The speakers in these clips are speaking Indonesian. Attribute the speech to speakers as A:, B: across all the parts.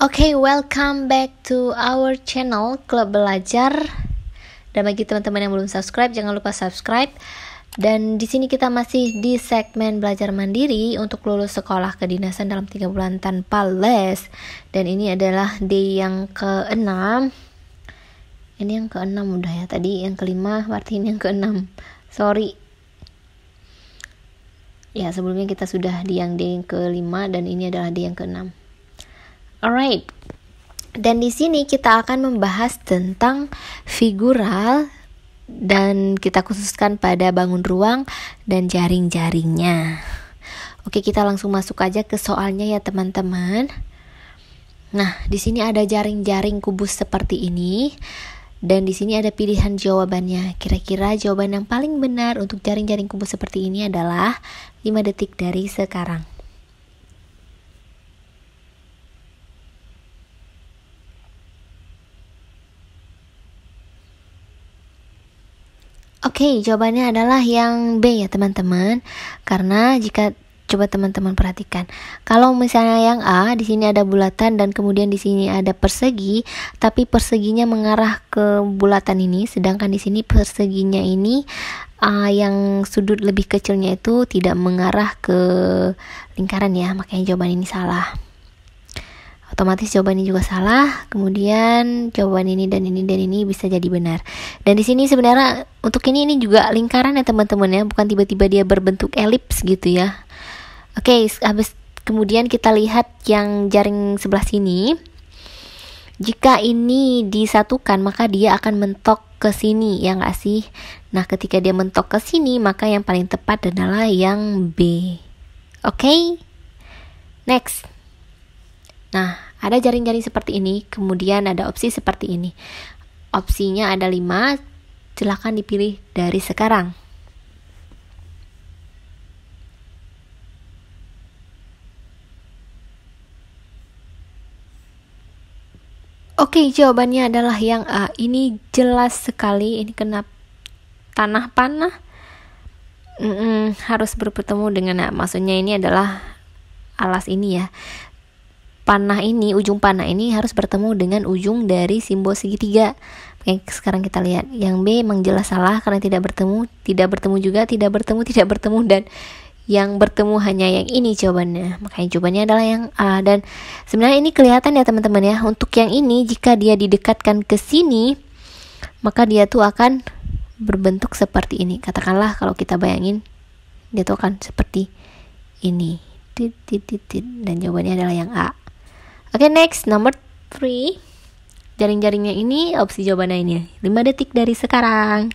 A: Oke, welcome back to our channel Klub Belajar. Dan bagi teman-teman yang belum subscribe, jangan lupa subscribe. Dan di sini kita masih di segmen belajar mandiri untuk lulus sekolah kedinasan dalam 3 bulan tanpa les. Dan ini adalah day yang ke-6. Ini yang ke-6 udah ya. Tadi yang ke-5, berarti ini yang ke-6. Sorry. Ya, sebelumnya kita sudah di yang day yang ke-5 dan ini adalah day yang ke-6. Alright, dan di sini kita akan membahas tentang figural dan kita khususkan pada bangun ruang dan jaring-jaringnya. Oke, kita langsung masuk aja ke soalnya ya teman-teman. Nah, di sini ada jaring-jaring kubus seperti ini dan di sini ada pilihan jawabannya. Kira-kira jawaban yang paling benar untuk jaring-jaring kubus seperti ini adalah 5 detik dari sekarang. Oke, jawabannya adalah yang B ya teman-teman. Karena jika coba teman-teman perhatikan, kalau misalnya yang A, di sini ada bulatan dan kemudian di sini ada persegi, tapi perseginya mengarah ke bulatan ini, sedangkan di sini perseginya ini yang sudut lebih kecilnya itu tidak mengarah ke lingkaran ya, makanya jawaban ini salah. Otomatis jawaban ini juga salah. Kemudian jawaban ini dan ini bisa jadi benar. Dan di sini sebenarnya untuk ini juga lingkaran ya teman-teman ya, bukan tiba-tiba dia berbentuk elips gitu ya. Oke, habis kemudian kita lihat yang jaring sebelah sini. Jika ini disatukan maka dia akan mentok ke sini ya nggak sih? Nah, ketika dia mentok ke sini maka yang paling tepat adalah yang B. Oke? Next. Nah, ada jaring-jaring seperti ini, kemudian ada opsi seperti ini. Opsinya ada 5, silakan dipilih dari sekarang. Oke, jawabannya adalah yang A. Ini jelas sekali, ini kena tanah panah. Harus bertemu dengan maksudnya ini adalah alas ini ya. Panah ini, ujung panah ini harus bertemu dengan ujung dari simbol segitiga. Oke, sekarang kita lihat. Yang B memang jelas salah karena tidak bertemu juga, tidak bertemu, dan yang bertemu hanya yang ini jawabannya. Makanya jawabannya adalah yang A. Dan sebenarnya ini kelihatan ya teman-teman ya. Untuk yang ini, jika dia didekatkan ke sini, maka dia tuh akan berbentuk seperti ini. Katakanlah kalau kita bayangin, dia tuh akan seperti ini. Dan jawabannya adalah yang A. Oke, next, number 3. Jaring-jaringnya ini, opsi jawabannya ini. 5 detik dari sekarang.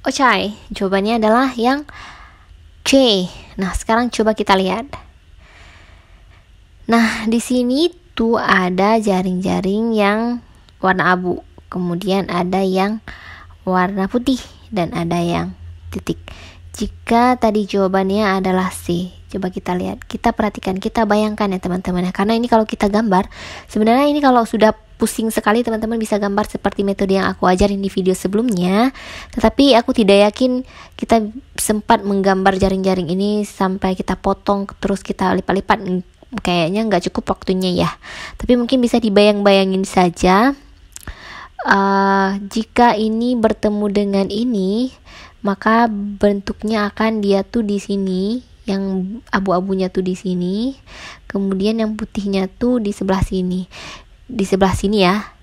A: Oke, jawabannya adalah yang C. Nah, sekarang coba kita lihat. Nah, di sini tuh ada jaring-jaring yang warna abu. Kemudian ada yang warna putih. Dan ada yang titik. Jika tadi jawabannya adalah C, coba kita lihat, kita perhatikan, kita bayangkan ya teman-teman ya. Karena ini kalau kita gambar, sebenarnya ini kalau sudah pusing sekali teman-teman bisa gambar seperti metode yang aku ajarin di video sebelumnya. Tetapi aku tidak yakin kita sempat menggambar jaring-jaring ini sampai kita potong terus kita lipat-lipat. Kayaknya nggak cukup waktunya ya. Tapi mungkin bisa dibayang-bayangin saja. Jika ini bertemu dengan ini, maka bentuknya akan dia tuh di sini, yang abu-abunya tuh di sini, kemudian yang putihnya tuh di sebelah sini ya.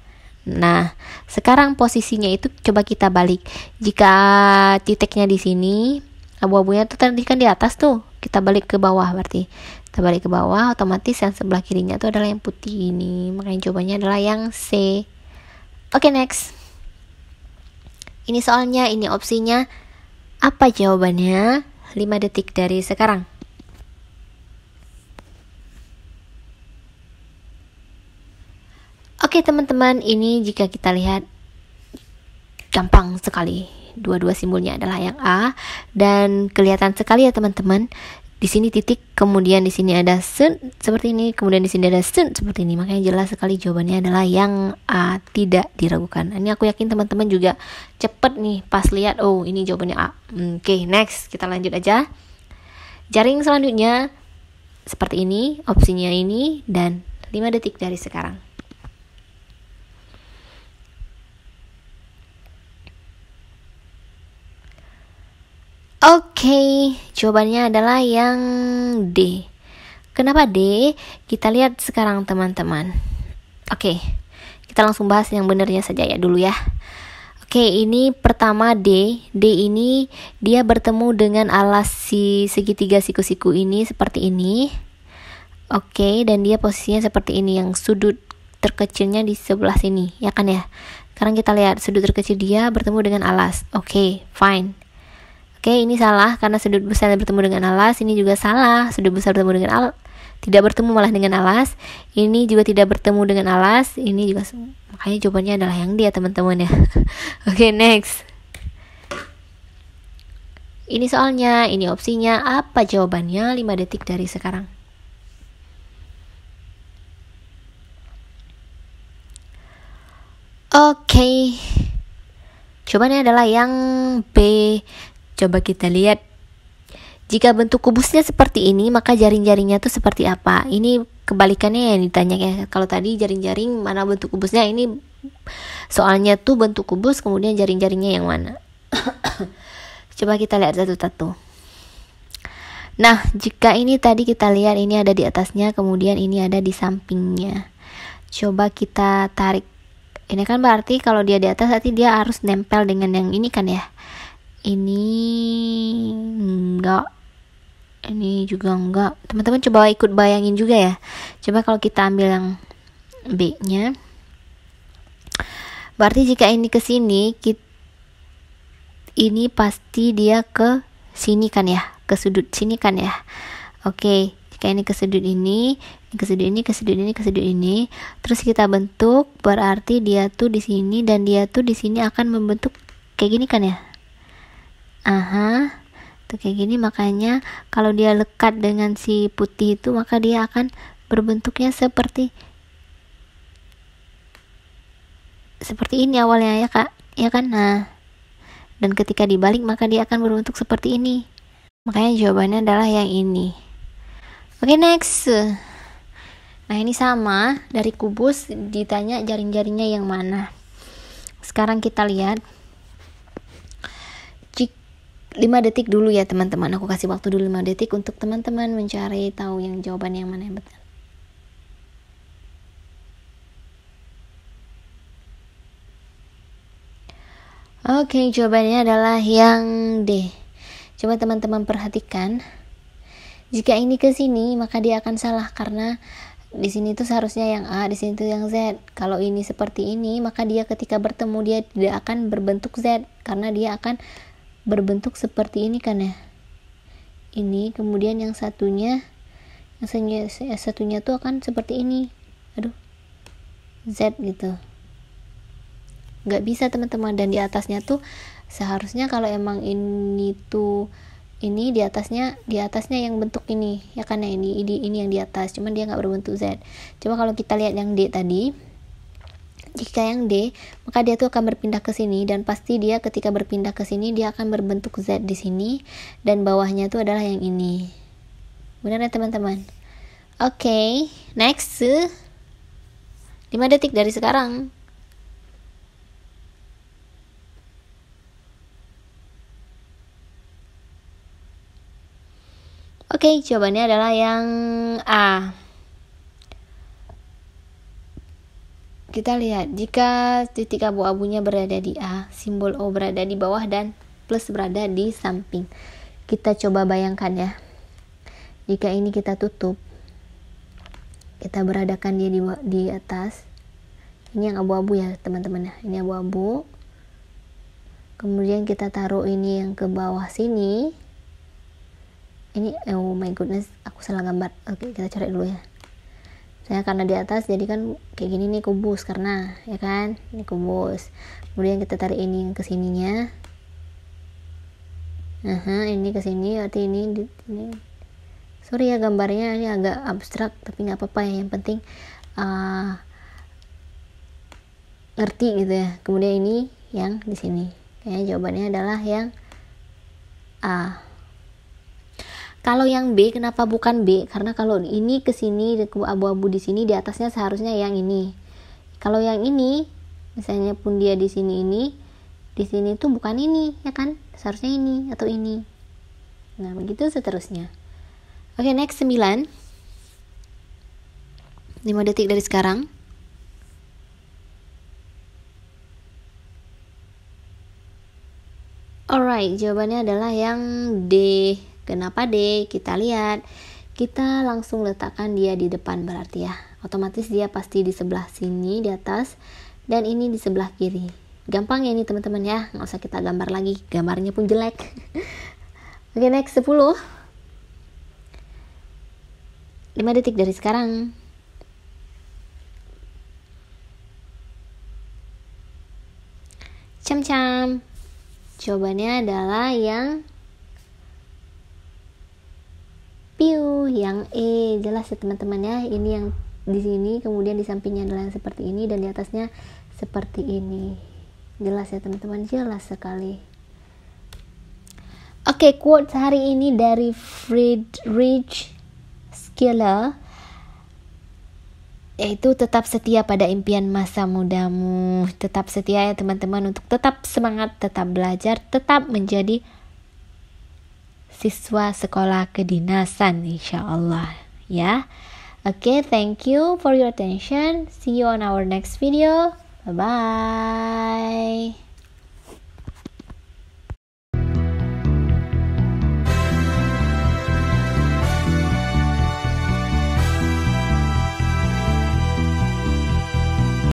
A: Nah, sekarang posisinya itu coba kita balik. Jika titiknya di sini, abu-abunya tuh tadi kan di atas tuh, kita balik ke bawah berarti. Kita balik ke bawah, otomatis yang sebelah kirinya tuh adalah yang putih ini. Makanya jawabannya adalah yang C. Oke, next. Ini soalnya, ini opsinya. Apa jawabannya? 5 detik dari sekarang. Oke teman-teman, ini jika kita lihat gampang sekali. Dua-dua simbolnya adalah yang A dan kelihatan sekali ya teman-teman. Di sini titik, kemudian di sini ada sun seperti ini, kemudian di sini ada sun seperti ini. Makanya jelas sekali jawabannya adalah yang A, tidak diragukan. Ini aku yakin teman-teman juga cepet nih pas lihat, oh ini jawabannya A. Oke, next kita lanjut aja. Jaring selanjutnya seperti ini, opsinya ini, dan 5 detik dari sekarang. Oke, jawabannya adalah yang D. Kenapa D? Kita lihat sekarang teman-teman. Oke, kita langsung bahas yang benernya saja ya dulu ya. Oke, ini pertama D. D ini dia bertemu dengan alas si segitiga siku-siku ini seperti ini. Oke, dan dia posisinya seperti ini, yang sudut terkecilnya di sebelah sini, ya kan ya. Sekarang kita lihat sudut terkecil dia bertemu dengan alas. Oke, fine. Oke, ini salah karena sudut besar bertemu dengan alas. Ini juga salah, sudut besar bertemu dengan alas, tidak bertemu malah dengan alas. Ini juga tidak bertemu dengan alas. Ini juga, makanya jawabannya adalah yang dia teman-teman ya. Oke, next. Ini soalnya, ini opsinya. Apa jawabannya? 5 detik dari sekarang. Oke, jawabannya adalah yang B. Coba kita lihat. Jika bentuk kubusnya seperti ini, maka jaring-jaringnya tuh seperti apa? Ini kebalikannya yang ditanya ya. Kalau tadi jaring-jaring mana bentuk kubusnya, ini soalnya tuh bentuk kubus, kemudian jaring-jaringnya yang mana? Coba kita lihat satu-satu. Nah, jika ini tadi kita lihat ini ada di atasnya, kemudian ini ada di sampingnya. Coba kita tarik. Ini kan berarti kalau dia di atas, berarti dia harus nempel dengan yang ini kan ya. Ini enggak, ini juga enggak. Teman-teman coba ikut bayangin juga ya. Coba kalau kita ambil yang B nya, berarti jika ini ke sini, ini pasti dia ke sini kan ya, ke sudut sini kan ya. Oke, jika ini ke sudut ini, ke sudut ini, ke sudut ini, ke sudut ini, terus kita bentuk, berarti dia tuh di sini dan dia tuh di sini akan membentuk kayak gini kan ya. Tuh kayak gini. Makanya kalau dia lekat dengan si putih itu, maka dia akan berbentuknya seperti ini awalnya ya kak, ya kan. Nah, dan ketika dibalik maka dia akan berbentuk seperti ini. Makanya jawabannya adalah yang ini. Oke, next. Nah, ini sama, dari kubus ditanya jaring-jaringnya yang mana. Sekarang kita lihat 5 detik dulu ya teman-teman. Aku kasih waktu dulu 5 detik untuk teman-teman mencari tahu yang jawaban yang mana yang betul. Oke, jawabannya adalah yang D. Coba teman-teman perhatikan. Jika ini ke sini, maka dia akan salah karena di sini tuh seharusnya yang A, di sini tuh yang Z. Kalau ini seperti ini, maka dia ketika bertemu dia tidak akan berbentuk Z karena dia akan berbentuk seperti ini kan ya. Ini kemudian yang satunya tuh akan seperti ini. Z gitu. Nggak bisa teman-teman. Dan di atasnya tuh seharusnya kalau emang ini tuh ini di atasnya yang bentuk ini ya kan ya, ini yang di atas, cuman dia nggak berbentuk Z. Coba kalau kita lihat yang D tadi, jika yang D, maka dia tuh akan berpindah ke sini dan pasti dia ketika berpindah ke sini dia akan berbentuk Z di sini dan bawahnya tuh adalah yang ini. Benar ya teman-teman? Oke, next. 5 detik dari sekarang. Oke, jawabannya adalah yang A. Kita lihat, jika titik abu-abunya berada di A, simbol O berada di bawah dan plus berada di samping. Kita coba bayangkan ya. Jika ini kita tutup, kita beradakan dia di atas. Ini yang abu-abu ya teman-teman ya. Ini abu-abu. Kemudian kita taruh ini yang ke bawah sini. Ini, oh my goodness, aku salah gambar. Oke, kita coret dulu ya. Saya karena di atas jadi kan kayak gini nih kubus karena ya kan ini kubus. Kemudian kita tarik ini yang kesininya. Ini kesini, arti ini. Sorry ya gambarnya ini agak abstrak tapi nggak apa-apa ya. Yang penting ngerti gitu ya. Kemudian ini yang di sini. Kayaknya jawabannya adalah yang A. Kalau yang B, kenapa bukan B? Karena kalau ini ke sini, abu-abu di sini, di atasnya seharusnya yang ini. Kalau yang ini, misalnya pun dia di sini ini, di sini tuh bukan ini, ya kan? Seharusnya ini atau ini. Nah, begitu seterusnya. Oke, next 9. 5 detik dari sekarang. Alright, jawabannya adalah yang D. Kenapa D? Kita lihat. Kita langsung letakkan dia di depan berarti ya. Otomatis dia pasti di sebelah sini, di atas. Dan ini di sebelah kiri. Gampang ya ini teman-teman ya. Nggak usah kita gambar lagi. Gambarnya pun jelek. Oke, next 10. 5 detik dari sekarang. Cam-cam. Jawabannya adalah yang piu, yang E. Jelas ya teman-teman ya. Ini yang di sini, kemudian di sampingnya adalah yang seperti ini dan di atasnya seperti ini. Jelas ya teman-teman, jelas sekali. Oke, quotes hari ini dari Friedrich Schiller, yaitu tetap setia pada impian masa mudamu. Tetap setia ya teman-teman untuk tetap semangat, tetap belajar, tetap menjadi siswa sekolah kedinasan insyaallah ya. Oke, thank you for your attention. See you on our next video. Bye bye.